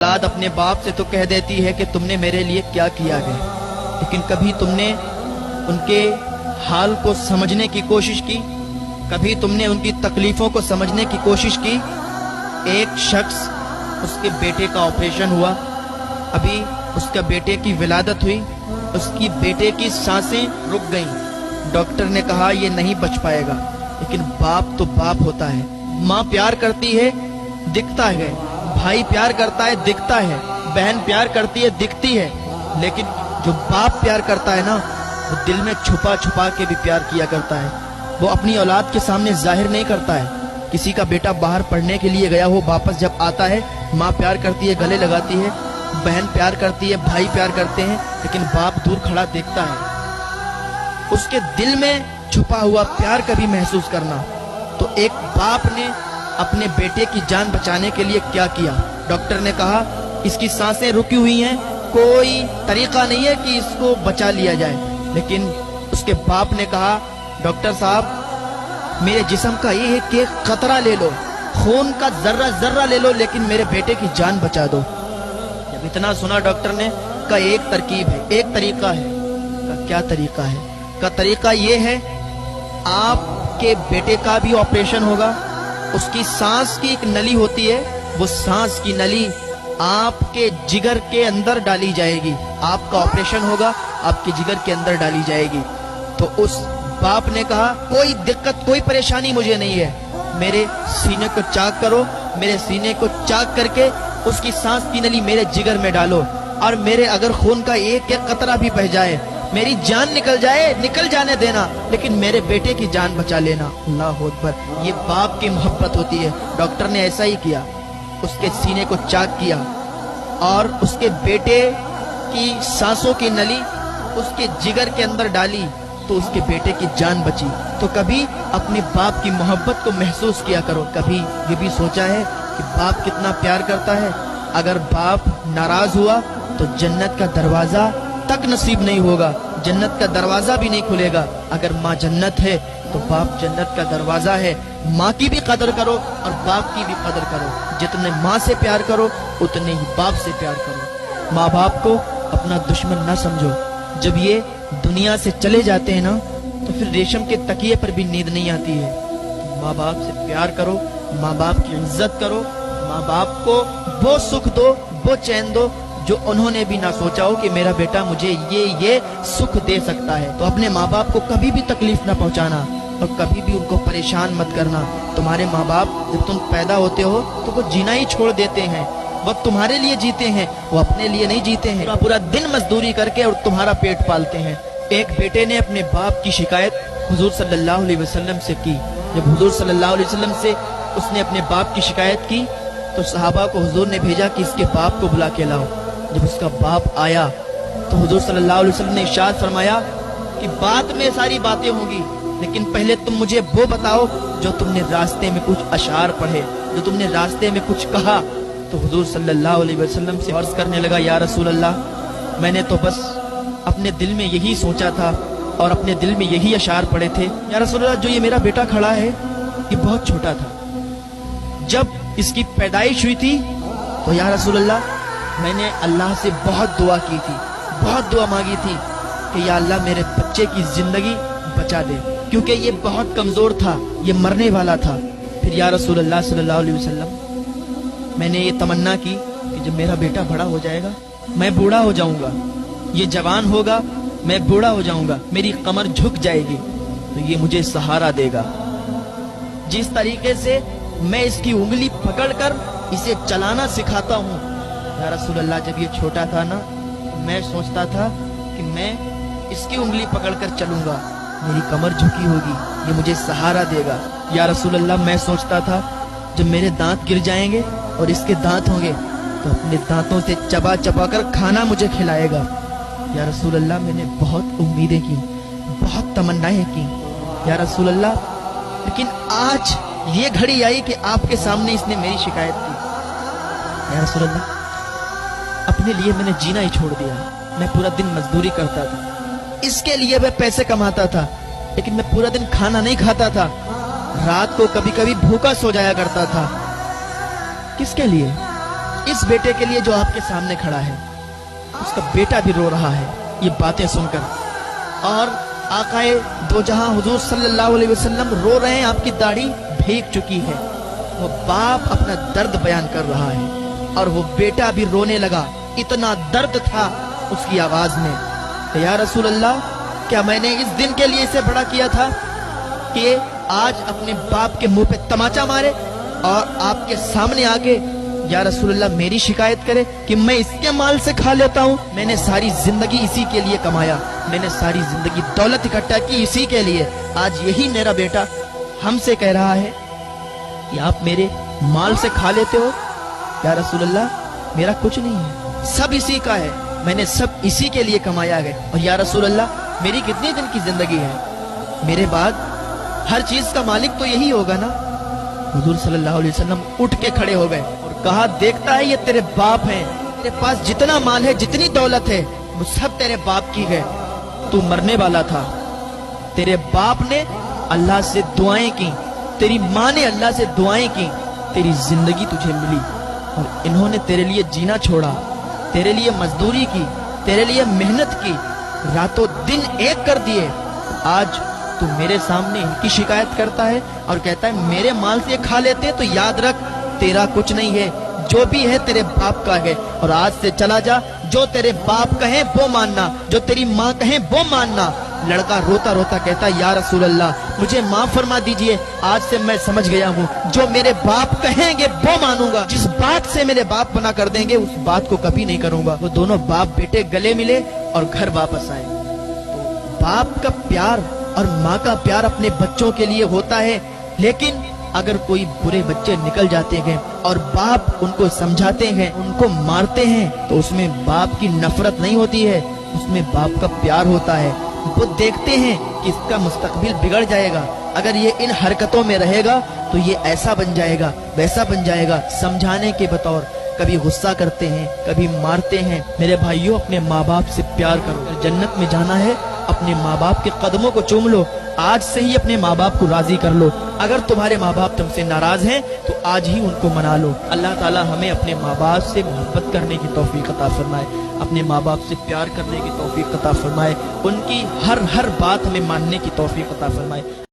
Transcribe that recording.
औलाद अपने बाप से तो कह देती है कि तुमने मेरे लिए क्या किया है, लेकिन कभी तुमने उनके हाल को समझने की कोशिश की? कभी तुमने उनकी तकलीफों को समझने की कोशिश की? एक शख्स, उसके बेटे का ऑपरेशन हुआ, अभी उसका बेटे की विलादत हुई, उसकी बेटे की सांसें रुक गईं। डॉक्टर ने कहा ये नहीं बच पाएगा, लेकिन बाप तो बाप होता है। माँ प्यार करती है, दिखता है, भाई प्यार करता है, दिखता है, बहन प्यार करती है, दिखती है, लेकिन जो बाप प्यार करता है ना, वो दिल में छुपा छुपा के भी प्यार किया करता है। वो अपनी औलाद के सामने जाहिर नहीं करता है। किसी का बेटा बाहर पढ़ने के लिए गया हो, वापस जब आता है, माँ प्यार करती है, गले लगाती है, बहन प्यार करती है, भाई प्यार करते हैं, लेकिन बाप दूर खड़ा देखता है। उसके दिल में छुपा हुआ प्यार कभी महसूस करना। तो एक बाप ने अपने बेटे की जान बचाने के लिए क्या किया? डॉक्टर ने कहा इसकी सांसें रुकी हुई हैं, कोई तरीका नहीं है कि इसको बचा लिया जाए। लेकिन उसके बाप ने कहा डॉक्टर साहब, मेरे जिस्म का ये एक एक कतरा ले लो, खून का जर्रा जर्रा ले लो, लेकिन मेरे बेटे की जान बचा दो। जब इतना सुना डॉक्टर ने, का एक तरकीब है, एक तरीका है। का क्या तरीका है? का तरीका ये है, आपके बेटे का भी ऑपरेशन होगा, उसकी सांस की एक नली होती है, वो सांस की नली आपके जिगर के अंदर डाली जाएगी। आपका ऑपरेशन होगा, आपके जिगर के अंदर डाली जाएगी। तो उस बाप ने कहा कोई दिक्कत, कोई परेशानी मुझे नहीं है, मेरे सीने को चाक करो, मेरे सीने को चाक करके उसकी सांस की नली मेरे जिगर में डालो, और मेरे अगर खून का एक एक कतरा भी बह जाए, मेरी जान निकल जाए, निकल जाने देना, लेकिन मेरे बेटे की जान बचा लेना। अल्लाह अकबर। ये बाप की मोहब्बत होती है। डॉक्टर ने ऐसा ही किया, उसके सीने को चाक किया और उसके बेटे की सांसों की नली उसके जिगर के अंदर डाली, तो उसके बेटे की जान बची। तो कभी अपने बाप की मोहब्बत को महसूस किया करो। कभी ये भी सोचा है कि बाप कितना प्यार करता है? अगर बाप नाराज हुआ तो जन्नत का दरवाजा तक नसीब नहीं होगा, जन्नत का दरवाजा भी नहीं खुलेगा। अगर माँ जन्नत है तो बाप जन्नत का दरवाजा है। माँ की भी कदर करो और बाप की भी कदर करो। जितने माँ से प्यार करो उतने ही बाप से प्यार करो। माँ बाप को अपना दुश्मन ना समझो। जब ये दुनिया से चले जाते हैं ना, तो फिर रेशम के तकिए पर भी नींद नहीं आती है। माँ बाप से प्यार करो, माँ बाप की इज्जत करो, माँ बाप को वो सुख दो, वो चैन दो जो उन्होंने भी ना सोचा हो कि मेरा बेटा मुझे ये सुख दे सकता है। तो अपने माँ बाप को कभी भी तकलीफ ना पहुंचाना और कभी भी उनको परेशान मत करना। तुम्हारे माँ बाप जब तुम पैदा होते हो तो वो जीना ही छोड़ देते हैं, वो तुम्हारे लिए जीते हैं, वो अपने लिए नहीं जीते हैं। पूरा दिन मजदूरी करके और तुम्हारा पेट पालते हैं। एक बेटे ने अपने बाप की शिकायत हुजूर सल्लल्लाहु अलैहि वसल्लम से की। जब हुजूर सल्लल्लाहु अलैहि वसल्लम से उसने अपने बाप की शिकायत की, तो सहाबा को हुजूर ने भेजा कि इसके बाप को बुला के लाओ। जब उसका बाप आया तो हुजूर सल्लल्लाहु अलैहि वसल्लम ने इरशाद फरमाया कि बाद में सारी बातें होंगी, लेकिन पहले तुम मुझे वो बताओ जो तुमने रास्ते में कुछ अशार पढ़े, जो तुमने रास्ते में कुछ कहा। तो हुजूर सल्लल्लाहु अलैहि वसल्लम से अर्ज करने लगा, या रसूल अल्लाह, मैंने तो बस अपने दिल में यही सोचा था और अपने दिल में यही अशार पढ़े थे। या रसूल अल्लाह, जो ये मेरा बेटा खड़ा है ये बहुत छोटा था, जब इसकी पैदाइश हुई थी तो या रसूल अल्लाह मैंने अल्लाह से बहुत दुआ की थी, बहुत दुआ मांगी थी कि या अल्लाह मेरे बच्चे की जिंदगी बचा दे, क्योंकि ये बहुत कमजोर था, ये मरने वाला था। फिर या रसूल अल्लाह सल्लल्लाहु अलैहि वसल्लम मैंने ये तमन्ना की कि जब मेरा बेटा बड़ा हो जाएगा, मैं बूढ़ा हो जाऊंगा, ये जवान होगा, मैं बूढ़ा हो जाऊंगा, मेरी कमर झुक जाएगी, तो ये मुझे सहारा देगा। जिस तरीके से मैं इसकी उंगली पकड़कर इसे चलाना सिखाता हूँ, या रसूल अल्लाह, जब ये छोटा था ना, मैं सोचता था कि मैं इसकी उंगली पकड़कर चलूंगा, मेरी कमर झुकी होगी, ये मुझे सहारा देगा। या रसूल अल्लाह, मैं सोचता था जब मेरे दांत गिर जाएंगे और इसके दांत होंगे तो अपने दांतों से चबा चबा कर खाना मुझे खिलाएगा। या रसूल अल्लाह, मैंने बहुत उम्मीदें की, बहुत तमन्नाएं की या रसूल अल्लाह, लेकिन आज ये घड़ी आई कि आपके सामने इसने मेरी शिकायत की। या रसूल अल्लाह, अपने लिए मैंने जीना ही छोड़ दिया। मैं पूरा दिन मजदूरी करता था, इसके लिए मैं पैसे कमाता था, लेकिन मैं पूरा दिन खाना नहीं खाता था, रात को कभी कभी भूखा सो जाया करता था। किसके लिए? इस बेटे के लिए जो आपके सामने खड़ा है, उसका बेटा भी रो रहा है ये बातें सुनकर, और आकाए दो जहां हुजूर सल्लल्लाहु अलैहि वसल्लम रो रहे हैं, आपकी दाढ़ी भीग चुकी है। वो बाप अपना दर्द बयान कर रहा है और वो बेटा भी रोने लगा, इतना दर्द था उसकी आवाज में। या रसूल अल्लाह, क्या मैंने इस दिन के लिए इसे बड़ा किया था कि आज अपने बाप के मुंह पे तमाचा मारे और आपके सामने आके या रसूल अल्लाह मेरी शिकायत करे कि मैं इसके माल से खा लेता हूँ? मैंने सारी जिंदगी इसी के लिए कमाया, मैंने सारी जिंदगी दौलत इकट्ठा की इसी के लिए। आज यही मेरा बेटा हमसे कह रहा है कि आप मेरे माल से खा लेते हो? या रसूल अल्लाह, मेरा कुछ नहीं है, सब इसी का है, मैंने सब इसी के लिए कमाया है। और या रसूल अल्लाह, मेरी कितने दिन की जिंदगी है, मेरे बाद हर चीज का मालिक तो यही होगा ना? हुजूर सल्लल्लाहु अलैहि वसल्लम उठ के खड़े हो गए और कहा, देखता है ये तेरे बाप हैं, तेरे पास जितना माल है, जितनी दौलत है, वो सब तेरे बाप की है। तू मरने वाला था, तेरे बाप ने अल्लाह से दुआएं की, तेरी माँ ने अल्लाह से दुआएं की, तेरी जिंदगी तुझे मिली, और इन्होंने तेरे लिए जीना छोड़ा, तेरे लिए मजदूरी की, तेरे लिए मेहनत की, रातों दिन एक कर दिए। आज तू मेरे सामने इनकी शिकायत करता है और कहता है मेरे माल से खा लेते। तो याद रख, तेरा कुछ नहीं है, जो भी है तेरे बाप का है। और आज से चला जा, जो तेरे बाप कहे वो मानना, जो तेरी माँ कहे वो मानना। लड़का रोता रोता कहता, या रसूल अल्लाह, मुझे माफ फरमा दीजिए, आज से मैं समझ गया हूँ, जो मेरे बाप कहेंगे वो मानूंगा, जिस बात से मेरे बाप मना कर देंगे उस बात को कभी नहीं करूंगा। वो दोनों बाप बेटे गले मिले और घर वापस आए। तो बाप का प्यार और माँ का प्यार अपने बच्चों के लिए होता है, लेकिन अगर कोई बुरे बच्चे निकल जाते हैं और बाप उनको समझाते हैं, उनको मारते हैं, तो उसमें बाप की नफरत नहीं होती है, उसमें बाप का प्यार होता है। वो देखते हैं कि इसका मुस्तकबिल बिगड़ जाएगा, अगर ये इन हरकतों में रहेगा तो ये ऐसा बन जाएगा, वैसा बन जाएगा। समझाने के बतौर कभी गुस्सा करते हैं, कभी मारते हैं। मेरे भाइयों, अपने माँ बाप से प्यार करो, जन्नत में जाना है, अपने माँ बाप के कदमों को चूम लो, आज से ही अपने माँ बाप को राजी कर लो। अगर तुम्हारे माँ बाप तुमसे नाराज हैं तो आज ही उनको मना लो। अल्लाह ताला हमें अपने माँ बाप से मोहब्बत करने की तौफीक अता फरमाए, अपने माँ बाप से प्यार करने की तौफीक अता फरमाए, उनकी हर बात हमें मानने की तौफीक अता फरमाए।